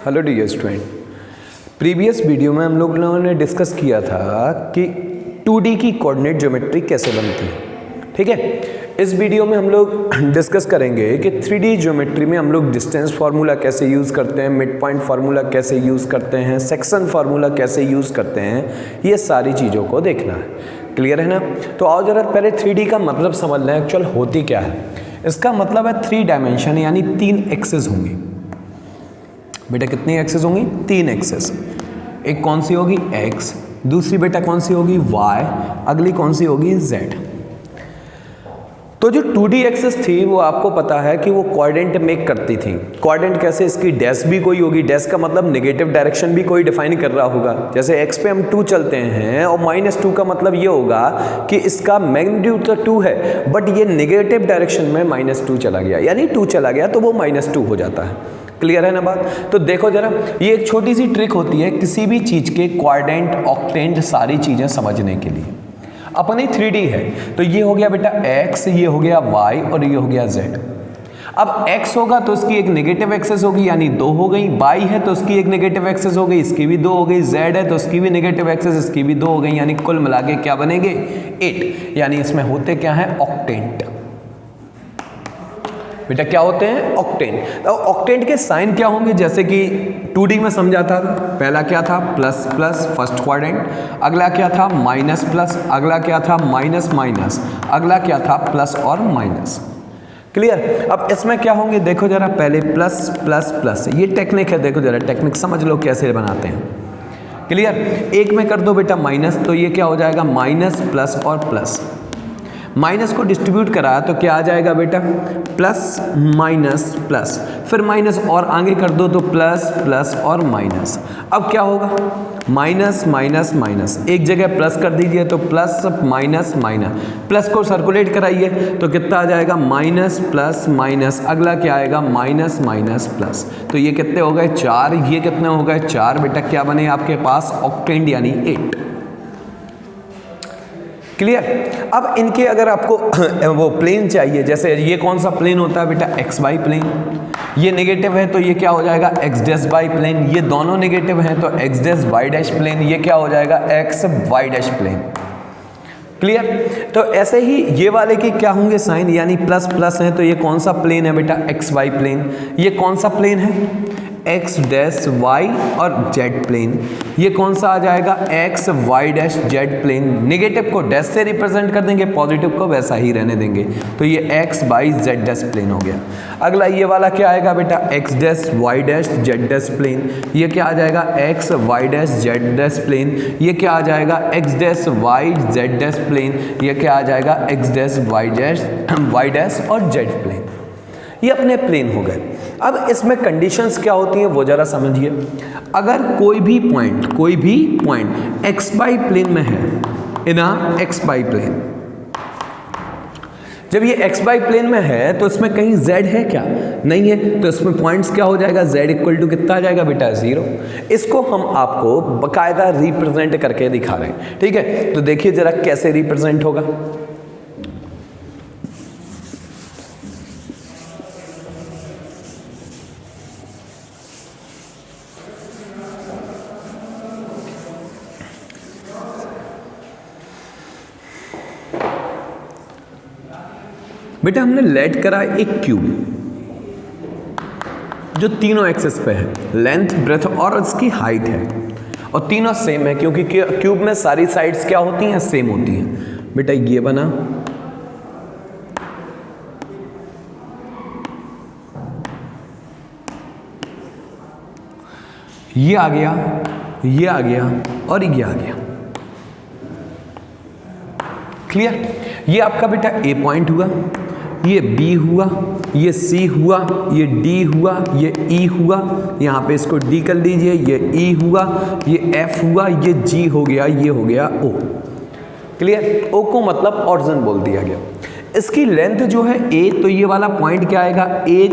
Hello dear student, previous video में हम लोगों ने डिस्कस किया था कि 2D की कोऑर्डिनेट ज्योमेट्री कैसे बनती है। ठीक है, इस वीडियो में हम लोग डिस्कस करेंगे कि 3D ज्योमेट्री में हम लोग डिस्टेंस फार्मूला कैसे यूज़ करते हैं, मिड पॉइंट फार्मूला कैसे यूज़ करते हैं, सेक्शन फार्मूला कैसे यूज़ करते हैं, ये सारी चीज़ों को देखना है। क्लियर है ना? तो आओ जरा पहले 3D का मतलब समझ लें, एक्चुअल होती क्या है। इसका मतलब है 3 डायमेंशन यानी 3 एक्सेस होंगी। बेटा कितनी एक्सेस होंगी? 3 एक्सेस। एक कौन सी होगी? x, दूसरी बेटा कौन सी होगी? y, अगली कौन सी होगी? z। तो जो 2D एक्सेस थी वो आपको पता है कि वो कोऑर्डिनेट मेक करती थी। कोऑर्डिनेट कैसे? इसकी डैश भी कोई होगी, डैश का मतलब नेगेटिव डायरेक्शन भी कोई डिफाइन कर रहा होगा। जैसे x पे हम 2 चलते हैं और -2 का मतलब ये होगा कि इसका मैग्नीट्यूड तो 2 है बट ये नेगेटिव डायरेक्शन में -2 चला गया, यानी 2 चला गया तो वो -2 हो जाता है। क्लियर है ना बात? तो देखो जरा, ये एक छोटी सी ट्रिक होती है किसी भी चीज के क्वाड्रेंट, ऑक्टेंट सारी चीजें समझने के लिए। अपनी 3D है तो ये हो गया बेटा x, ये हो गया y और ये हो गया z। अब x होगा तो इसकी एक नेगेटिव एक्सेस होगी यानी 2 हो गई, y है तो इसकी एक नेगेटिव एक्सेस हो गई, इसकी भी 2 हो गई, z है तो इसकी भी नेगेटिव एक्सेस, इसकी भी 2 हो गई, यानी कुल मिला के क्या बनेंगे? 8। यानी इसमें होते क्या है? ऑक्टेंट। बेटा क्या होते हैं? ऑक्टेंट। तो ऑक्टेंट के साइन क्या होंगे? जैसे कि 2D में समझा था, पहला क्या था? Plus plus, first quadrant. अगला क्या था? Minus plus. अगला क्या था? Minus minus. अगला क्या था? प्लस और माइनस। क्लियर? अब इसमें क्या होंगे देखो जरा, पहले प्लस प्लस प्लस, ये टेक्निक है। देखो जरा टेक्निक समझ लो कैसे बनाते हैं। क्लियर? एक में कर दो बेटा माइनस तो ये क्या हो जाएगा? माइनस प्लस और प्लस। माइनस को डिस्ट्रीब्यूट कराया तो क्या आ जाएगा बेटा? Plus minus plus. फिर माइनस और आगे कर दो तो प्लस प्लस और माइनस। अब क्या होगा? माइनस माइनस माइनस, एक जगह प्लस कर दीजिए तो प्लस माइनस माइनस। प्लस को सर्कुलेट कराइए तो कितना आ जाएगा? Minus plus minus. अगला क्या आएगा? Minus minus plus. तो ये कितने हो गए? 4। ये कितने हो गए? 4। बेटा क्या बने आपके पास? ऑक्टेंट यानी 8। क्लियर? अब इनके अगर आपको वो प्लेन चाहिए, जैसे ये कौन सा प्लेन होता है बेटा? X Y plane. ये नेगेटिव है तो ये क्या हो जाएगा? X dash Y plane. ये दोनों नेगेटिव हैं तो X dash Y dash plane. ये क्या हो जाएगा? X Y dash plane. Clear? तो ऐसे ही ये वाले के क्या होंगे साइन? यानी प्लस प्लस है तो ये कौन सा प्लेन है बेटा? X Y plane. ये कौन सा प्लेन है? एक्स डैश वाई और जेड प्लेन। ये कौन सा आ जाएगा? X Y dash Z plane. Negative को डैश से रिप्रेजेंट कर देंगे, पॉजिटिव को वैसा ही रहने देंगे। तो ये X Y Z dash plane हो गया। अगला ये वाला क्या आएगा बेटा? X dash Y dash Z dash plane. ये क्या आ जाएगा? X Y dash Z dash plane. ये क्या आ जाएगा? X dash Y Z dash plane. ये क्या आ जाएगा? एक्स डैश वाई डैश और जेड प्लेन। ये अपने प्लेन हो गए। अब इसमें कंडीशंस क्या होती हैं वो जरा समझिए। अगर कोई भी पॉइंट एक्स वाई प्लेन में है, इन एक्स वाई प्लेन, जब ये एक्स वाई प्लेन में है तो इसमें कहीं z है क्या? नहीं है। तो इसमें पॉइंट्स क्या हो जाएगा? z इक्वल टू कितना आ जाएगा बेटा? 0। इसको हम आपको बकायदा रिप्रेजेंट करके दिखा रहे हैं। ठीक है, तो देखिए जरा कैसे रिप्रेजेंट होगा। बेटा हमने लेट करा एक क्यूब जो तीनों एक्सेस पे है, लेंथ, ब्रेथ और इसकी हाइट है, और तीनों सेम है क्योंकि क्यूब में सारी साइड्स क्या होती हैं? सेम होती हैं। बेटा ये बना, ये आ गया, ये आ गया और ये आ गया। क्लियर? ये आपका बेटा ए पॉइंट हुआ, ये बी हुआ, ये सी हुआ, ये डी हुआ, ये ई हुआ, यहाँ पे इसको डी कर लीजिए, ये ई हुआ, ये एफ हुआ, ये जी हो गया, ये हो गया ओ। क्लियर? ओ को मतलब ऑरिजिन बोल दिया गया। इसकी लेंथ जो है ए, तो ये वाला पॉइंट क्या आएगा? a,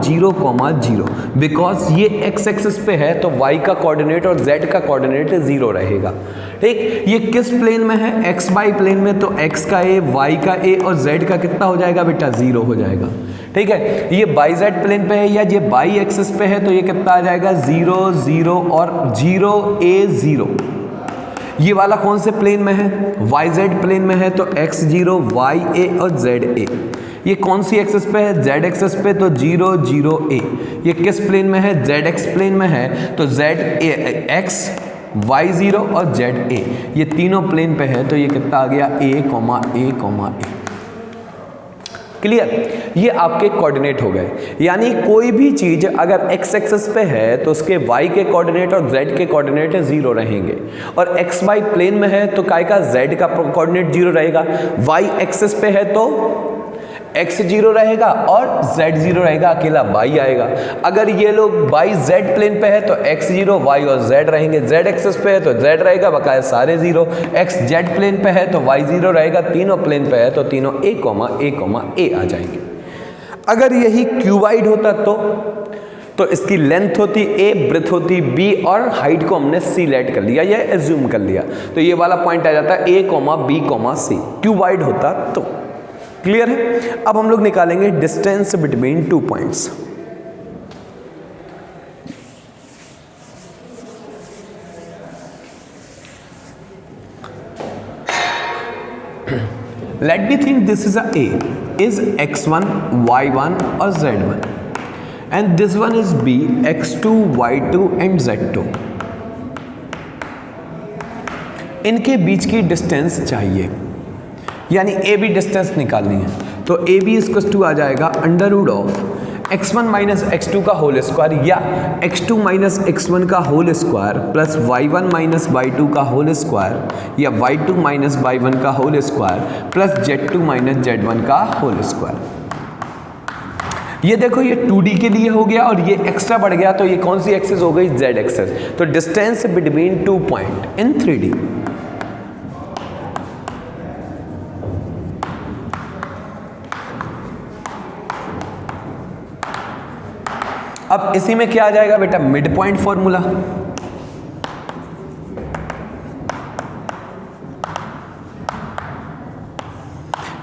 0, बिकॉज ये x एक्सिस पे है तो y का कोऑर्डिनेट और z का कोऑर्डिनेट 0 रहेगा। ठीक। ये किस प्लेन में है? एक्स वाई प्लेन में, तो एक्स का ए, वाई का ए और जेड का कितना हो जाएगा बेटा? 0 हो जाएगा। ठीक है, ये बाई जेड प्लेन पे है या ये बाई एक्सिस पे है, तो ये कितना आ जाएगा? 0 0 और 0 a 0। ये वाला कौन से प्लेन में है? वाई जेड प्लेन में है, तो x 0 y a और z a। ये कौन सी एक्सिस पे है? z एक्सिस पे, तो 0 0 a। ये किस प्लेन में है? z x प्लेन में है, तो z x y 0 और z a, ये तीनों प्लेन पे है, तो ये कितना आ गया? a, a, a। क्लियर? ये आपके कोऑर्डिनेट हो गए। यानी कोई भी चीज अगर x एक्सिस पे है तो उसके y के कोऑर्डिनेट और z के कोऑर्डिनेट 0 रहेंगे, और x y प्लेन में है तो काय का z का कोऑर्डिनेट 0 रहेगा, y एक्सिस पे है तो x 0 रहेगा और z 0 रहेगा, अकेला y आएगा। अगर ये लोग y z प्लेन पे है तो x 0 y और z रहेंगे, z एक्सिस पे है तो z रहेगा, बकाया सारे 0। x z प्लेन पे है तो y 0 रहेगा, तीनों प्लेन पे है तो तीनों a, a आ जाएंगे। अगर यही क्यूबाइड होता तो इसकी लेंथ होती a, ब्रेथ होती b और हाइट को हमने c लेट कर लिया या एज्यूम कर लिया, तो ये वाला पॉइंट आ जाता है a, b, c। क्यूबाइड होता तो। क्लियर है? अब हम लोग निकालेंगे distance between 2 points. Let me think this is a is x1 y1 और z1 and this one is b x2 y2 and z2। इनके बीच की डिस्टेंस चाहिए, यानी ए बी डिस्टेंस निकालनी है, तो ए बी इक्वल टू आ जाएगा under root of x1 minus x2 का होल स्क्वायर या x2 माइनस x1 का whole square plus y1 minus y2 का होल स्क्वायर या y2 माइनस y1 का whole square plus z2 minus z1 का whole square. ये देखो ये 2D के लिए हो गया और ये एक्स्ट्रा बढ़ गया, तो ये कौन सी एक्सिस हो गई? z axis. तो distance between 2 point in 3D। अब इसी में क्या आ जाएगा बेटा? Mid point formula.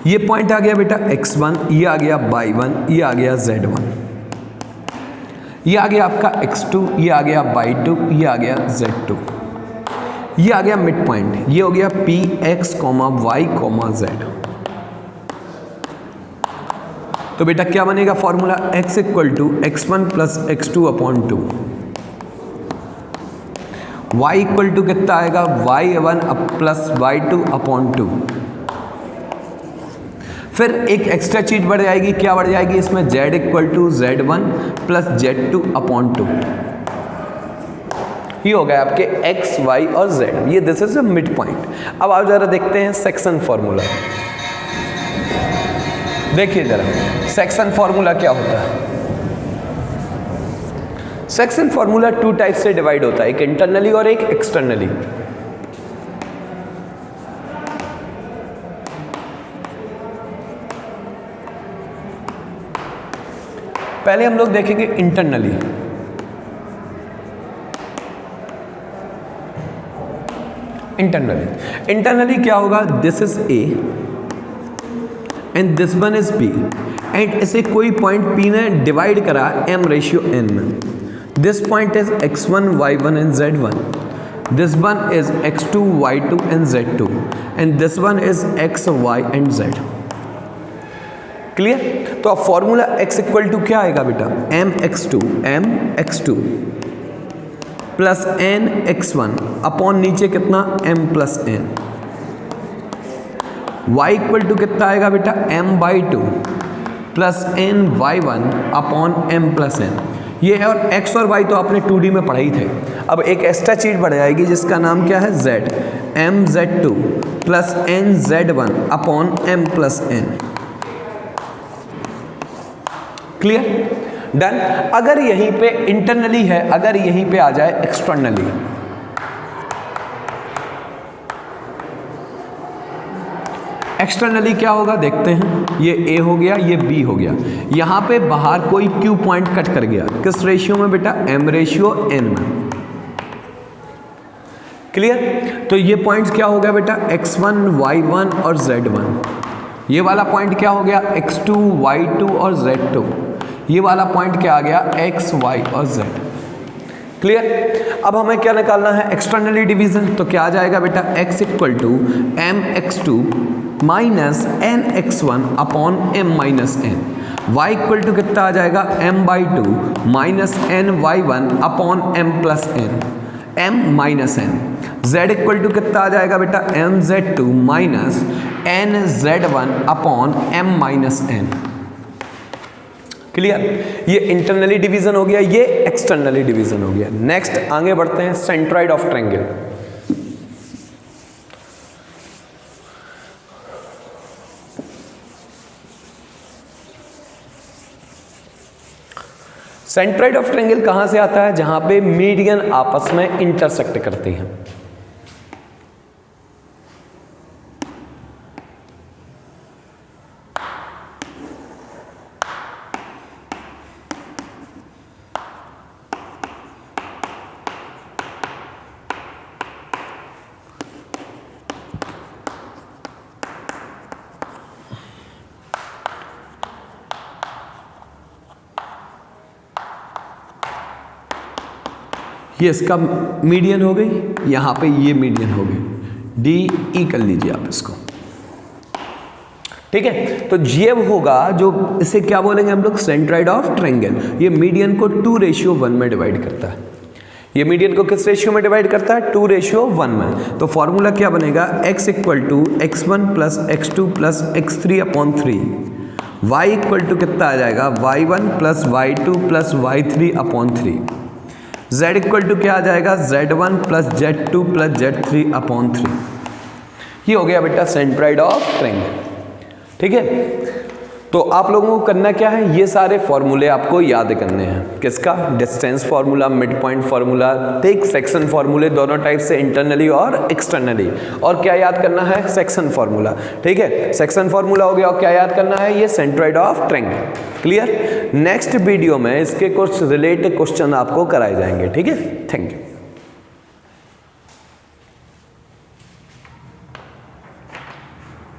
ये पॉइंट आ गया बेटा x1, ये आ गया y1, ये आ गया z1, ये आ गया आपका x2, ये आ गया y2, ये आ गया z2, ये आ गया मिड पॉइंट, ये हो गया p x, y, z। तो बेटा क्या बनेगा formula? x equal to x1 plus x2 upon 2, y equal to कितना आएगा? y1 plus y2 upon 2। फिर एक एक्स्ट्रा चीज बढ़ जाएगी, क्या बढ़ जाएगी इसमें? z equal to z1 plus z2 upon 2। ये हो गया आपके x, y और z। ये this is a mid point. अब आप जरा देखते हैं सेक्शन फॉर्मूला। देखिए जरा सेक्शन फॉर्मूला क्या होता है। सेक्शन फॉर्मूला 2 टाइप से डिवाइड होता है, एक इंटरनली और एक एक्सटर्नली। पहले हम लोग देखेंगे इंटरनली। इंटरनली क्या होगा? This is A and this one is B and इसे कोई पॉइंट P ने डिवाइड करा m रेशियो n में। This point is x1 y1 and z1, this one is x2 y2 and z2 and this one is x y and z। Clear? तो अब formula x equal to क्या आएगा बेटा? m x2 plus n x1 upon नीचे कितना? m plus n। y equal to कितना आएगा बेटा? m/2 plus n y1 upon m plus n। ये है, और x और y तो आपने 2D में पढ़ा ही थे। अब एक एक्स्ट्रा चीज बढ़ जाएगी जिसका नाम क्या है? z, mz2 plus nz1 upon m plus n। Clear? Done. अगर यहीं पे इंटरनली है, अगर यहीं पे आ जाए एक्सटर्नली, एक्सटर्नली क्या होगा देखते हैं। ये A हो गया, ये B हो गया, यहां पे बाहर कोई Q पॉइंट कट कर गया। किस रेशियो में बेटा? M रेशियो N में। क्लियर। तो ये पॉइंट्स क्या हो गया बेटा, x1 y1 और z1। ये वाला पॉइंट क्या हो गया, x2 y2 और z2। ये वाला पॉइंट क्या आ गया, x y और z। क्लियर। अब हमें क्या निकालना है, एक्सटर्नली डिवीजन। तो क्या आ जाएगा बेटा, x equal to M X two minus N X one upon M minus N. y equal to कितना आ जाएगा, m by two minus N Y one upon M plus N, m minus N. z equal to कितना आ जाएगा बेटा, m z two minus N Z one upon M minus N. Clear. ये internally division हो गया, ये externally division हो गया। नेक्स्ट आगे बढ़ते हैं, centroid of triangle. Centroid of triangle कहां से आता है, जहां पे मीडियन आपस में इंटरसेक्ट करते हैं। ये इसका मीडियन हो गई, यहां पे ये मीडियन हो गई, डी ई कर लीजिए आप इसको। ठीक है, तो ये होगा जो, इसे क्या बोलेंगे हम लोग, सेंट्रॉइड ऑफ ट्रायंगल। ये मीडियन को 2:1 में डिवाइड करता है। ये मीडियन को किस रेशियो में डिवाइड करता है, 2:1 में। तो फॉर्मूला क्या बनेगा, x equal to x1 plus x2 plus x3 upon 3। y equal to कितना आ जाएगा, y1 plus y2 plus y3 upon 3। z equal to क्या आ जाएगा, z1 plus z2 plus z3 upon 3। ये हो गया बेटा सेंट्रॉइड ऑफ ट्रायंगल। ठीक है, तो आप लोगों को करना क्या है, ये सारे फॉर्मूले आपको याद करने हैं। किसका, distance formula, mid point formula, ठीक, सेक्शन फार्मूले दोनों टाइप से, इंटरनली और एक्सटर्नली। और क्या याद करना है, सेक्शन फार्मूला। ठीक है, सेक्शन फार्मूला हो गया, और क्या याद करना है, ये centroid of triangle. Clear. Next video में इसके कुछ रिलेटेड क्वेश्चन आपको कराए जाएंगे। ठीक है, थैंक यू।